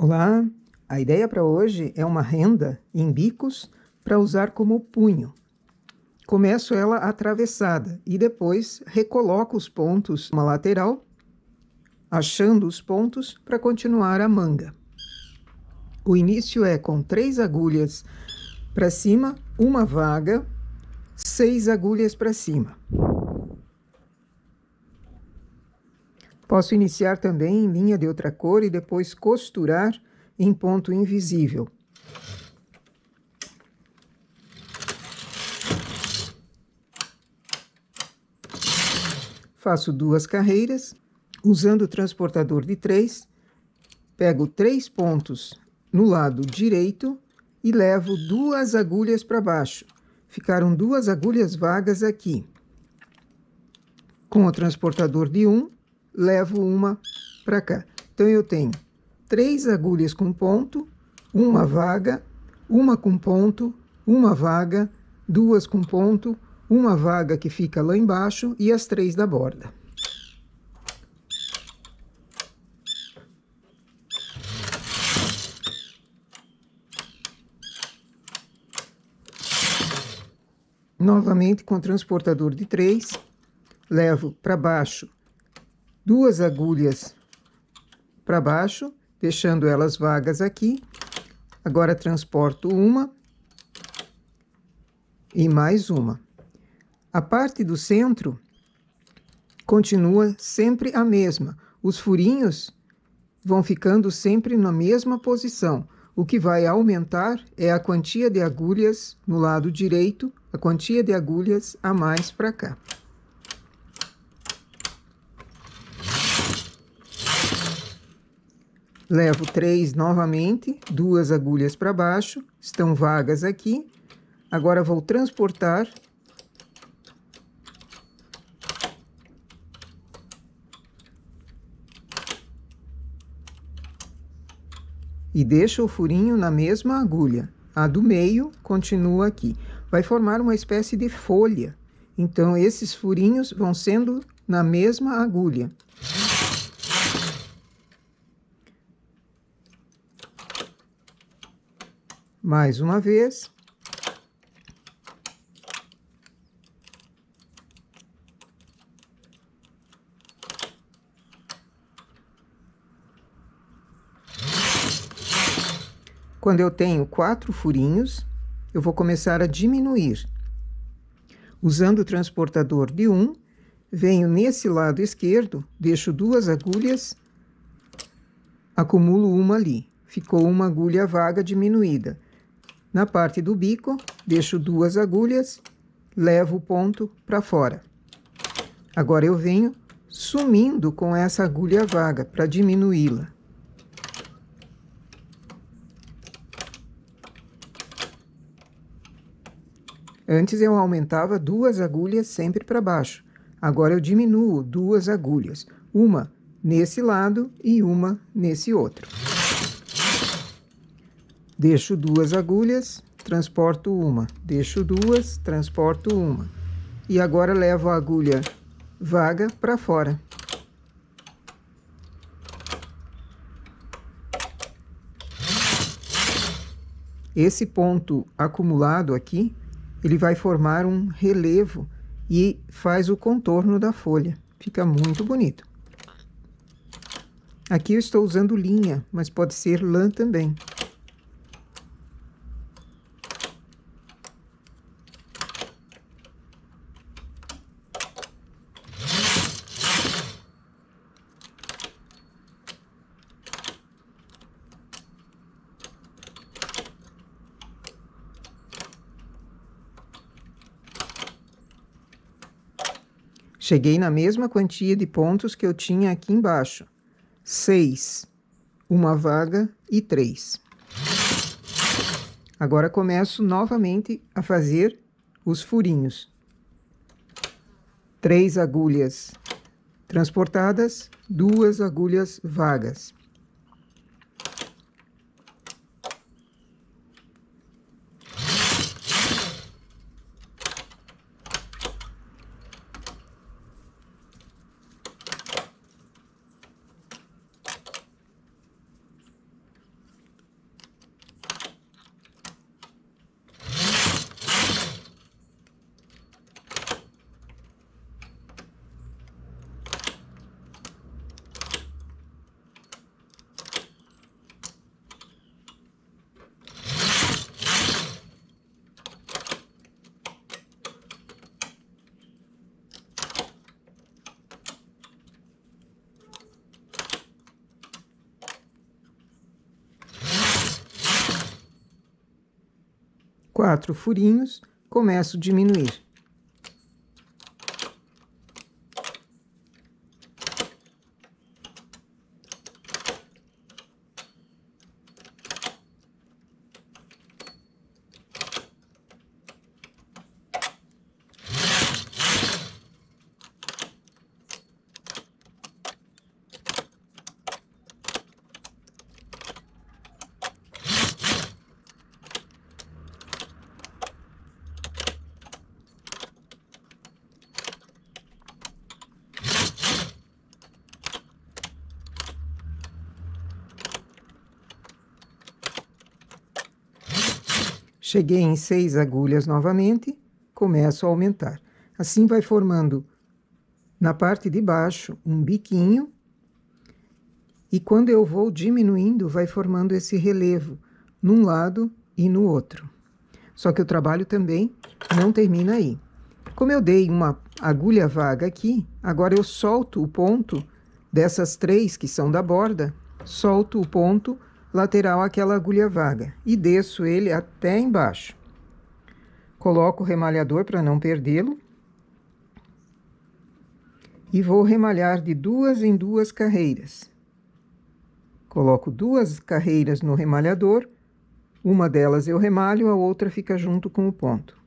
Olá, a ideia para hoje é uma renda em bicos para usar como punho. Começo ela atravessada e depois recoloco os pontos na lateral, achando os pontos para continuar a manga. O início é com 3 agulhas para cima, uma vaga, 6 agulhas para cima. Posso iniciar também em linha de outra cor e depois costurar em ponto invisível. Faço 2 carreiras, usando o transportador de 3, pego 3 pontos no lado direito e levo 2 agulhas para baixo. Ficaram 2 agulhas vagas aqui. Com o transportador de 1, levo uma para cá. Então, eu tenho 3 agulhas com ponto, uma vaga, uma com ponto, uma vaga, 2 com ponto, uma vaga que fica lá embaixo e as 3 da borda. Novamente com o transportador de 3, levo para baixo 2 agulhas para baixo, deixando elas vagas aqui. Agora transporto uma e mais uma. A parte do centro continua sempre a mesma. Os furinhos vão ficando sempre na mesma posição. O que vai aumentar é a quantia de agulhas no lado direito, a quantia de agulhas a mais para cá. Levo 3 novamente, 2 agulhas para baixo, estão vagas aqui. Agora vou transportar e deixo o furinho na mesma agulha. A do meio continua aqui. Vai formar uma espécie de folha. Então, esses furinhos vão sendo na mesma agulha. Mais uma vez. Quando eu tenho 4 furinhos, eu vou começar a diminuir. Usando o transportador de 1, venho nesse lado esquerdo, deixo 2 agulhas, acumulo uma ali. Ficou uma agulha vaga diminuída. Na parte do bico, deixo 2 agulhas, levo o ponto para fora. Agora eu venho sumindo com essa agulha vaga para diminuí-la. Antes eu aumentava 2 agulhas sempre para baixo. Agora eu diminuo 2 agulhas, uma nesse lado e uma nesse outro. Deixo 2 agulhas, transporto uma. Deixo 2, transporto uma. E agora levo a agulha vaga para fora. Esse ponto acumulado aqui, ele vai formar um relevo e faz o contorno da folha. Fica muito bonito. Aqui eu estou usando linha, mas pode ser lã também. Cheguei na mesma quantia de pontos que eu tinha aqui embaixo. 6, uma vaga e 3. Agora começo novamente a fazer os furinhos. 3 agulhas transportadas, 2 agulhas vagas. 4 furinhos, começo a diminuir. Cheguei em 6 agulhas novamente, começo a aumentar. Assim vai formando na parte de baixo um biquinho, e quando eu vou diminuindo, vai formando esse relevo num lado e no outro. Só que o trabalho também não termina aí. Como eu dei uma agulha vaga aqui, agora eu solto o ponto dessas 3 que são da borda, solto o ponto lateral àquela agulha vaga e desço ele até embaixo. Coloco o remalhador para não perdê-lo e vou remalhar de 2 em 2 carreiras. Coloco 2 carreiras no remalhador, uma delas eu remalho, a outra fica junto com o ponto.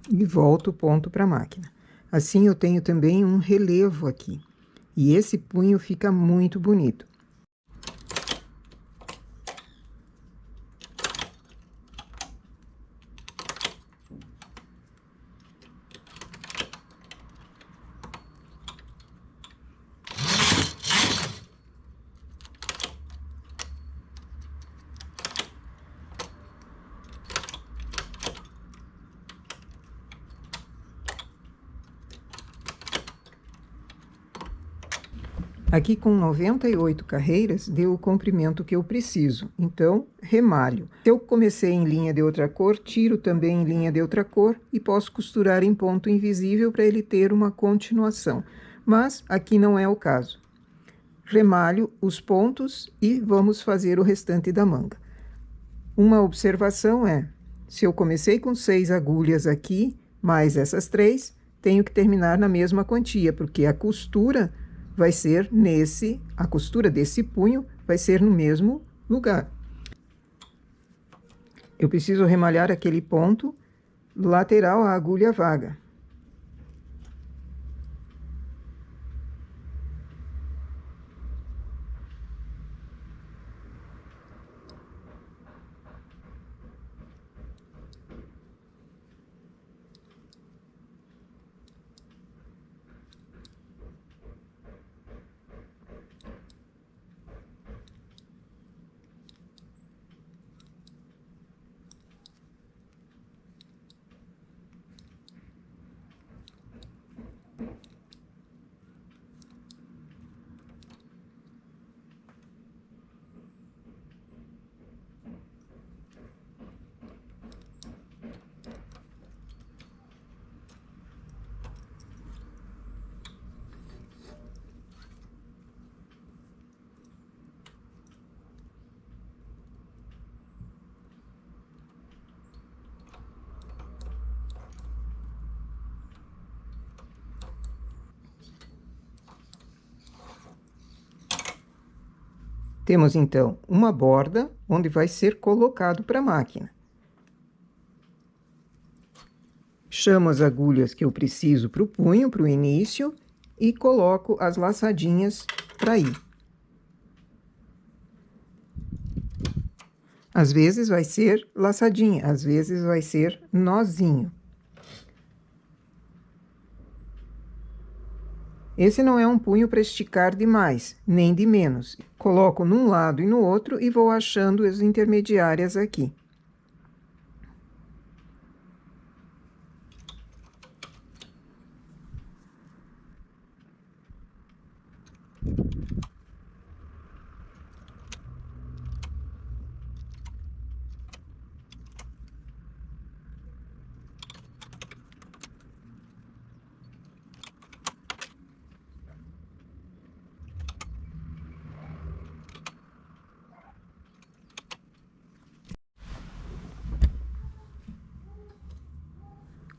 E volto o ponto para a máquina. Assim eu tenho também um relevo aqui. E esse punho fica muito bonito. Aqui com 98 carreiras, deu o comprimento que eu preciso, então remalho. Se eu comecei em linha de outra cor, tiro também em linha de outra cor e posso costurar em ponto invisível para ele ter uma continuação. Mas aqui não é o caso. Remalho os pontos e vamos fazer o restante da manga. Uma observação é, se eu comecei com 6 agulhas aqui, mais essas 3, tenho que terminar na mesma quantia, porque a costura vai ser a costura desse punho vai ser no mesmo lugar. Eu preciso remalhar aquele ponto lateral à agulha vaga. Temos, então, uma borda onde vai ser colocado para a máquina. Chamo as agulhas que eu preciso para o punho, para o início, e coloco as laçadinhas para ir. Às vezes vai ser laçadinha, às vezes vai ser nozinho. Esse não é um punho para esticar demais, nem de menos. Coloco num lado e no outro e vou achando as intermediárias aqui.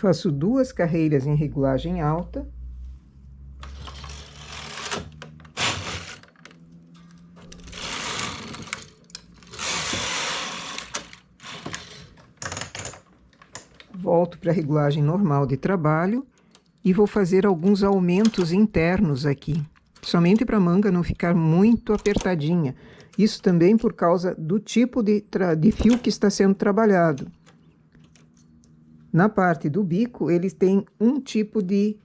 Faço 2 carreiras em regulagem alta. Volto para a regulagem normal de trabalho e vou fazer alguns aumentos internos aqui, somente para a manga não ficar muito apertadinha. Isso também por causa do tipo de fio que está sendo trabalhado. Na parte do bico, ele tem um tipo de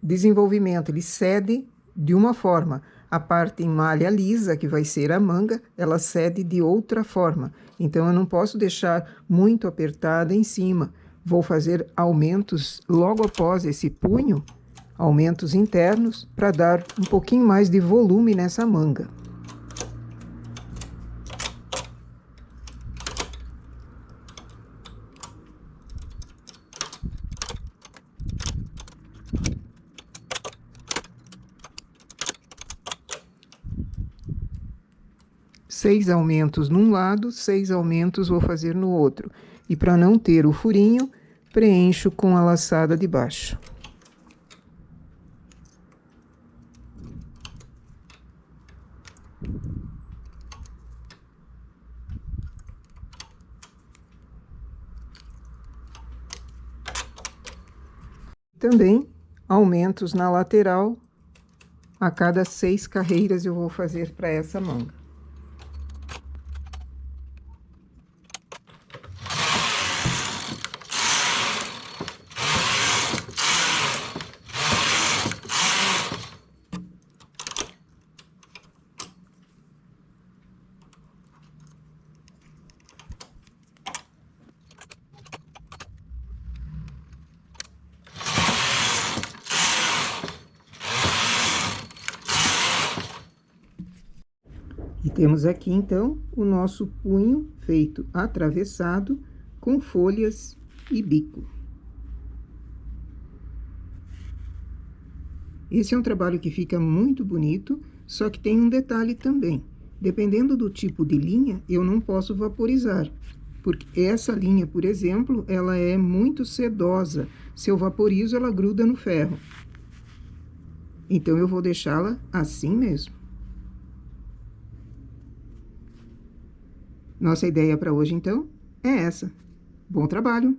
desenvolvimento, ele cede de uma forma. A parte em malha lisa, que vai ser a manga, ela cede de outra forma. Então, eu não posso deixar muito apertada em cima. Vou fazer aumentos logo após esse punho, aumentos internos, para dar um pouquinho mais de volume nessa manga. Seis aumentos num lado, 6 aumentos vou fazer no outro. E para não ter o furinho, preencho com a laçada de baixo. Também aumentos na lateral, a cada 6 carreiras eu vou fazer para essa manga. E temos aqui, então, o nosso punho feito atravessado com folhas e bico. Esse é um trabalho que fica muito bonito, só que tem um detalhe também. Dependendo do tipo de linha, eu não posso vaporizar, porque essa linha, por exemplo, ela é muito sedosa. Se eu vaporizo, ela gruda no ferro. Então, eu vou deixá-la assim mesmo. Nossa ideia para hoje, então, é essa. Bom trabalho!